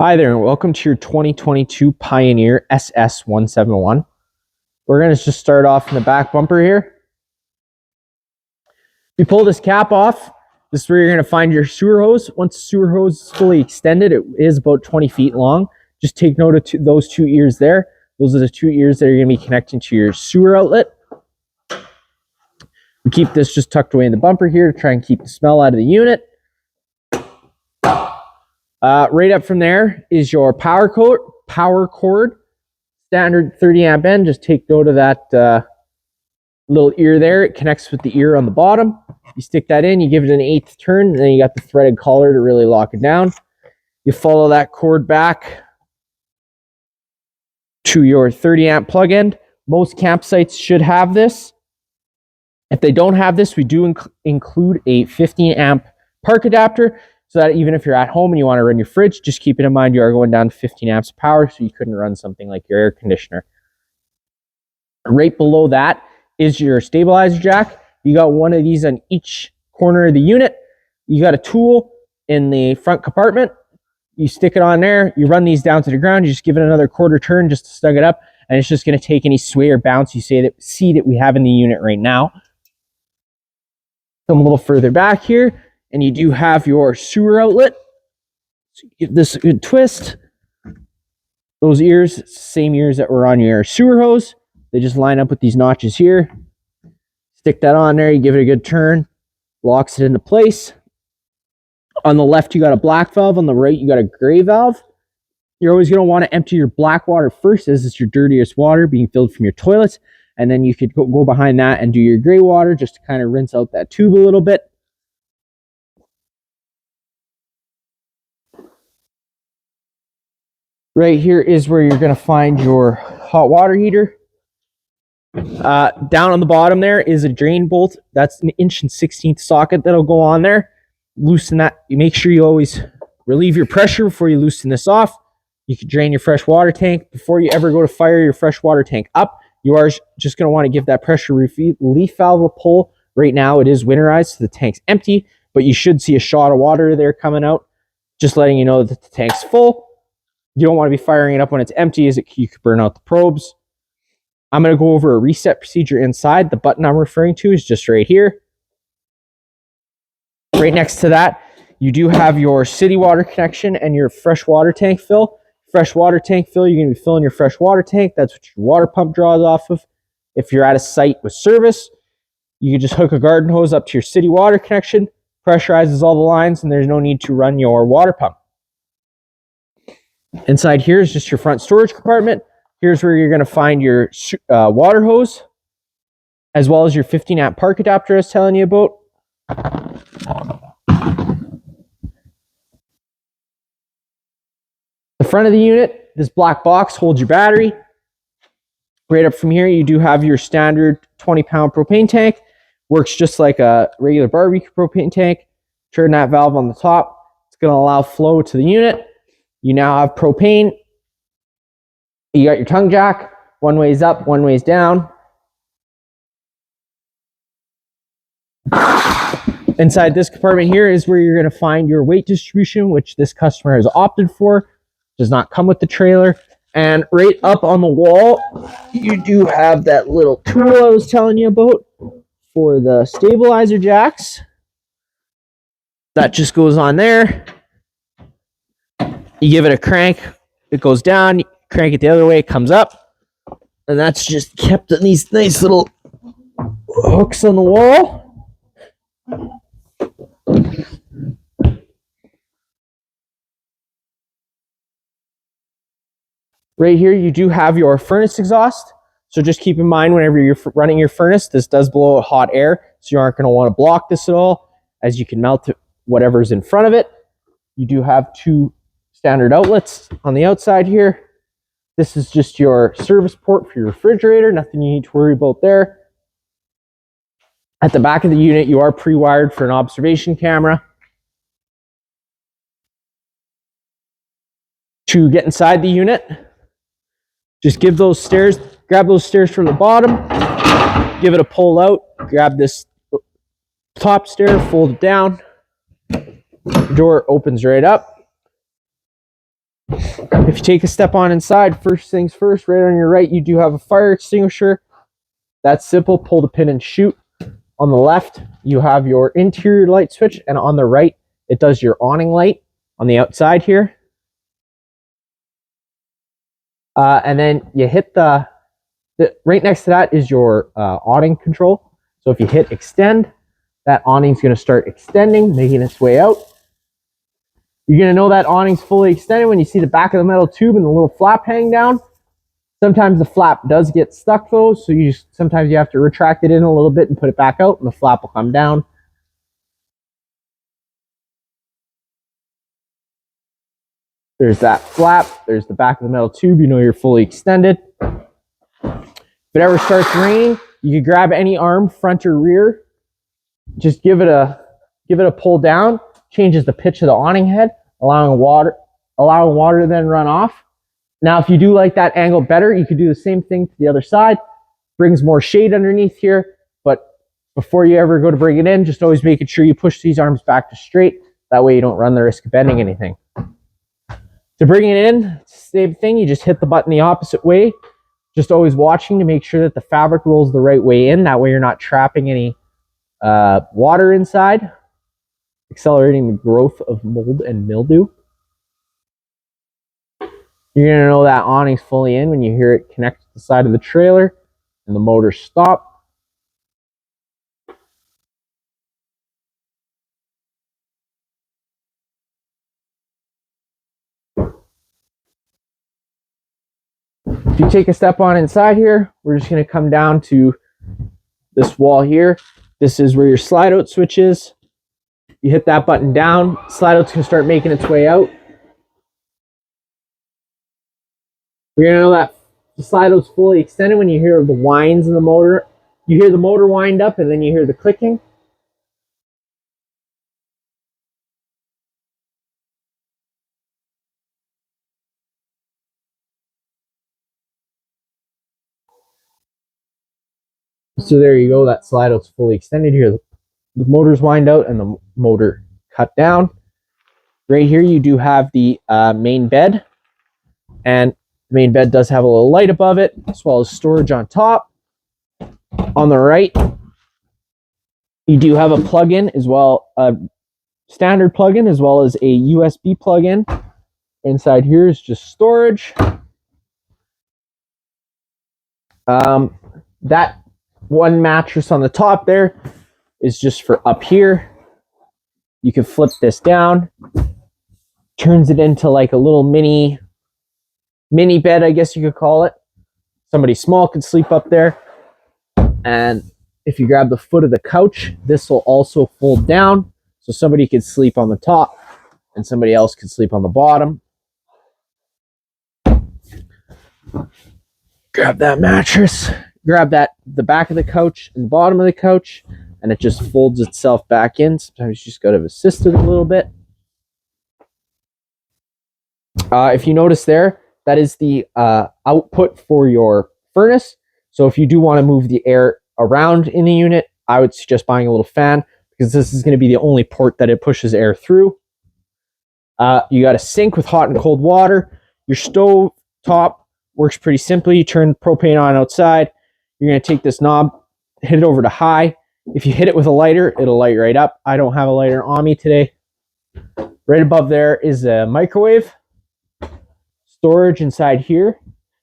Hi there, and welcome to your 2022 Pioneer SS171. We're going to just start off in the back bumper here. You pull this cap off. This is where you're going to find your sewer hose. Once the sewer hose is fully extended, it is about 20 feet long. Just take note of those two ears there. Those are the two ears that are going to be connecting to your sewer outlet. We keep this just tucked away in the bumper here to try and keep the smell out of the unit. Right up from there is your power cord, standard 30 amp end. Just take note of that little ear there. It connects with the ear on the bottom. You stick that in, you give it an 1/8 turn, and then you got the threaded collar to really lock it down. You follow that cord back to your 30 amp plug end. Most campsites should have this. If they don't have this, we do include a 15 amp park adapter, so that even if you're at home and you want to run your fridge, just keep it in mind you are going down to 15 amps of power, so you couldn't run something like your air conditioner. Right below that is your stabilizer jack. You got one of these on each corner of the unit. You got a tool in the front compartment. You stick it on there. You run these down to the ground. You just give it another quarter turn just to snug it up, and it's just going to take any sway or bounce you see that we have in the unit right now. Come a little further back here, and you do have your sewer outlet. So you give this a good twist. Those ears, same ears that were on your sewer hose. They just line up with these notches here. Stick that on there, you give it a good turn, locks it into place. On the left, you got a black valve. On the right, you got a gray valve. You're always going to want to empty your black water first, as it's your dirtiest water being filled from your toilets. And then you could go behind that and do your gray water just to kind of rinse out that tube a little bit. Right here is where you're going to find your hot water heater. Down on the bottom there is a drain bolt. That's an 1/16 socket that'll go on there. Loosen that. You make sure you always relieve your pressure before you loosen this off. You can drain your fresh water tank. Before you ever go to fire your fresh water tank up, you are just going to want to give that pressure relief valve a pull. Right now it is winterized, so the tank's empty, but you should see a shot of water there coming out, just letting you know that the tank's full. You don't want to be firing it up when it's empty, as you could burn out the probes. I'm going to go over a reset procedure inside. The button I'm referring to is just right here. Right next to that, you do have your city water connection and your fresh water tank fill. Fresh water tank fill, you're going to be filling your fresh water tank. That's what your water pump draws off of. If you're at a site with service, you can just hook a garden hose up to your city water connection, pressurizes all the lines, and there's no need to run your water pump. Inside here is just your front storage compartment. Here's where you're going to find your water hose, as well as your 15 amp park adapter I was telling you about. The front of the unit, this black box holds your battery. Right up from here, you do have your standard 20-pound propane tank. Works just like a regular barbecue propane tank. Turn that valve on the top. It's going to allow flow to the unit. You now have propane. You got your tongue jack. One way's up, one way's down. Inside this compartment here is where you're going to find your weight distribution, which this customer has opted for. Does not come with the trailer. And right up on the wall, you do have that little tool I was telling you about for the stabilizer jacks. That just goes on there. You give it a crank, it goes down. You crank it the other way, it comes up. And that's just kept in these nice little hooks on the wall. Right here, you do have your furnace exhaust. So just keep in mind whenever you're running your furnace, this does blow out hot air. So you aren't going to want to block this at all, as you can melt whatever's in front of it. You do have two standard outlets on the outside here. This is just your service port for your refrigerator. Nothing you need to worry about there. At the back of the unit, you are pre-wired for an observation camera. To get inside the unit, just grab those stairs from the bottom, give it a pull out, grab this top stair, fold it down. The door opens right up. If you take a step on inside, first things first, right on your right, you do have a fire extinguisher. That's simple, pull the pin and shoot. On the left, you have your interior light switch, and on the right, it does your awning light on the outside here. And then you hit the right next to that is your awning control. So if you hit extend, that awning's going to start extending, making its way out. You're going to know that awning's fully extended when you see the back of the metal tube and the little flap hang down. Sometimes the flap does get stuck though, so sometimes you have to retract it in a little bit and put it back out, and the flap will come down. There's that flap. There's the back of the metal tube. You know you're fully extended. If it ever starts raining, you can grab any arm, front or rear. Just give it a pull down. Changes the pitch of the awning head, allowing water to then run off. Now, if you do like that angle better, you could do the same thing to the other side. Brings more shade underneath here, but before you ever go to bring it in, just always making sure you push these arms back to straight. That way you don't run the risk of bending anything. To bring it in, same thing, you just hit the button the opposite way. Just always watching to make sure that the fabric rolls the right way in. That way you're not trapping any water inside, accelerating the growth of mold and mildew. You're going to know that awning's fully in when you hear it connect to the side of the trailer and the motor stop. If you take a step on inside here, we're just going to come down to this wall here. This is where your slide out switch is. You hit that button down, slide out's going to start making its way out. You're going to know that the slide out's fully extended when you hear the whines in the motor. You hear the motor wind up and then you hear the clicking. So there you go, that slide out's fully extended here. The motor's wind out and the motor cut down. Right here you do have the main bed, and the main bed does have a little light above it, as well as storage on top. On the right, you do have a plug-in as well, a standard plug-in as well as a USB plug-in. Inside here is just storage. That one mattress on the top there is just for up here. You can flip this down, turns it into like a little mini bed, I guess you could call it. Somebody small could sleep up there. And if you grab the foot of the couch, this will also fold down, so somebody could sleep on the top and somebody else could sleep on the bottom. Grab that mattress, grab the back of the couch and the bottom of the couch, and it just folds itself back in. Sometimes you just got to assist it a little bit. If you notice there, that is the output for your furnace. So if you do want to move the air around in the unit, I would suggest buying a little fan, because this is going to be the only port that it pushes air through. You got a sink with hot and cold water. Your stove top works pretty simply. You turn propane on outside. You're going to take this knob, hit it over to high. If you hit it with a lighter, it'll light right up. I don't have a lighter on me today. Right above there is a microwave. Storage inside here.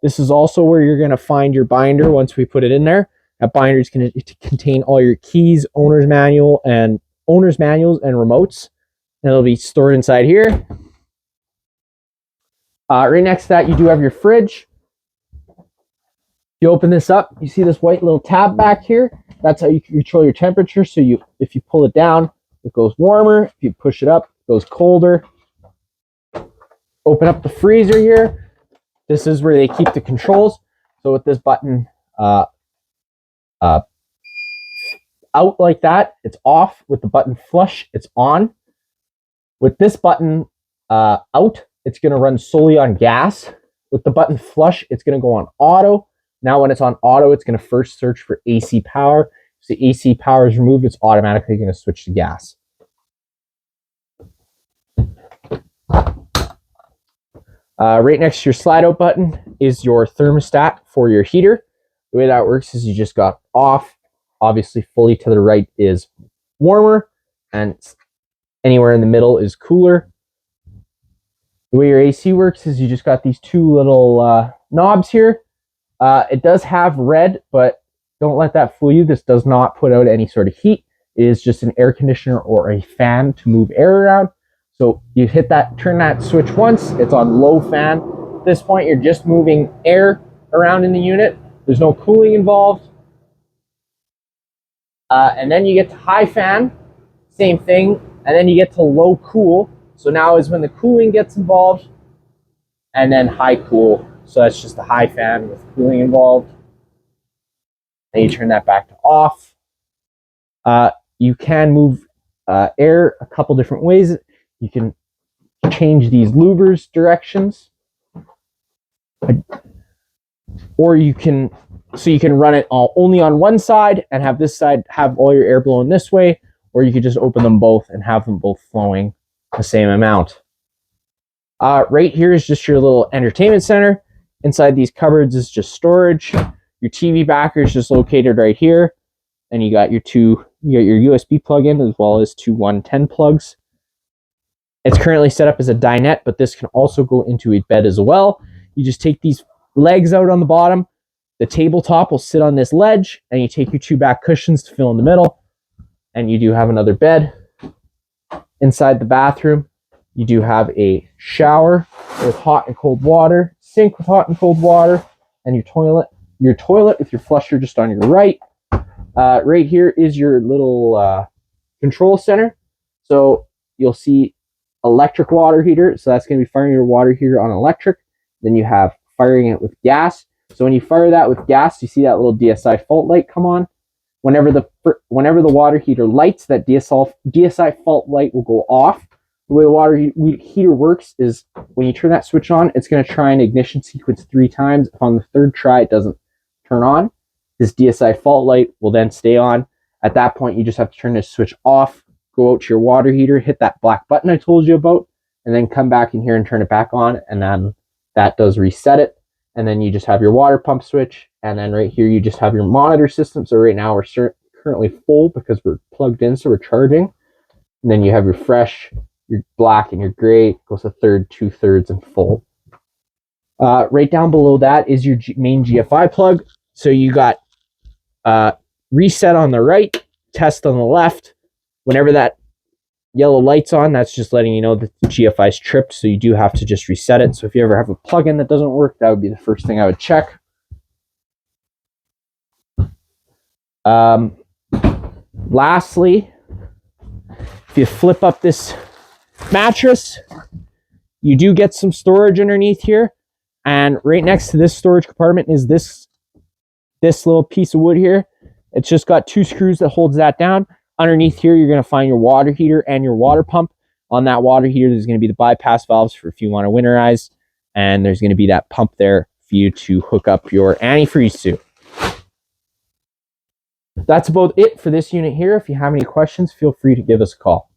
This is also where you're going to find your binder once we put it in there. That binder is going to contain all your keys, owner's manuals, and remotes. And it'll be stored inside here. Right next to that, you do have your fridge. You open this up, you see this white little tab back here. That's how you control your temperature. So if you pull it down, it goes warmer. If you push it up, it goes colder. Open up the freezer here. This is where they keep the controls. So with this button out like that, it's off. With the button flush, it's on. With this button out, it's going to run solely on gas. With the button flush, it's going to go on auto. Now when it's on auto, it's going to first search for AC power. So the AC power is removed, it's automatically going to switch to gas. Right next to your slide out button is your thermostat for your heater. The way that works is you just got off. Obviously, fully to the right is warmer, and anywhere in the middle is cooler. The way your AC works is you just got these two little knobs here. It does have red, but don't let that fool you. This does not put out any sort of heat. It is just an air conditioner or a fan to move air around. So you hit that, turn that switch once, it's on low fan. At this point, you're just moving air around in the unit. There's no cooling involved. And then you get to high fan, same thing. And then you get to low cool. So now is when the cooling gets involved. And then high cool. So that's just a high fan with cooling involved. Then you turn that back to off. You can move air a couple different ways. You can change these louvers directions. Or you can run it only on one side and have this side have all your air blowing this way, or you could just open them both and have them both flowing the same amount. Right here is just your little entertainment center. Inside these cupboards is just storage. Your TV backer is just located right here. And you got your USB plug-in as well as two 110 plugs. It's currently set up as a dinette, but this can also go into a bed as well. You just take these legs out on the bottom. The tabletop will sit on this ledge, and you take your two back cushions to fill in the middle, and you do have another bed. Inside the bathroom, you do have a shower with hot and cold water, sink with hot and cold water, and your toilet with your flusher just on your right. Right here is your little control center. So you'll see electric water heater. So that's going to be firing your water heater on electric. Then you have firing it with gas. So when you fire that with gas, you see that little DSI fault light come on. Whenever the water heater lights, that DSI fault light will go off. The way the water heater works is when you turn that switch on, it's going to try an ignition sequence 3 times. If on the third try it doesn't turn on, this DSI fault light will then stay on. At that point, you just have to turn this switch off, go out to your water heater, hit that black button I told you about, and then come back in here and turn it back on, and then that does reset it. And then you just have your water pump switch, and then right here you just have your monitor system. So right now we're currently full because we're plugged in, so we're charging. And then you have your fresh, your black, and your gray. It goes to third, 2/3, and full. Right down below that is your main GFI plug. So you got reset on the right, test on the left. Whenever that yellow light's on, that's just letting you know that the GFI's tripped, so you do have to just reset it. So if you ever have a plug-in that doesn't work, that would be the first thing I would check. Lastly, if you flip up this mattress, you do get some storage underneath here. And right next to this storage compartment is this little piece of wood here. It's just got 2 screws that holds that down. Underneath here, you're going to find your water heater and your water pump. On that water heater, there's going to be the bypass valves for if you want to winterize. And there's going to be that pump there for you to hook up your antifreeze to. That's about it for this unit here. If you have any questions, feel free to give us a call.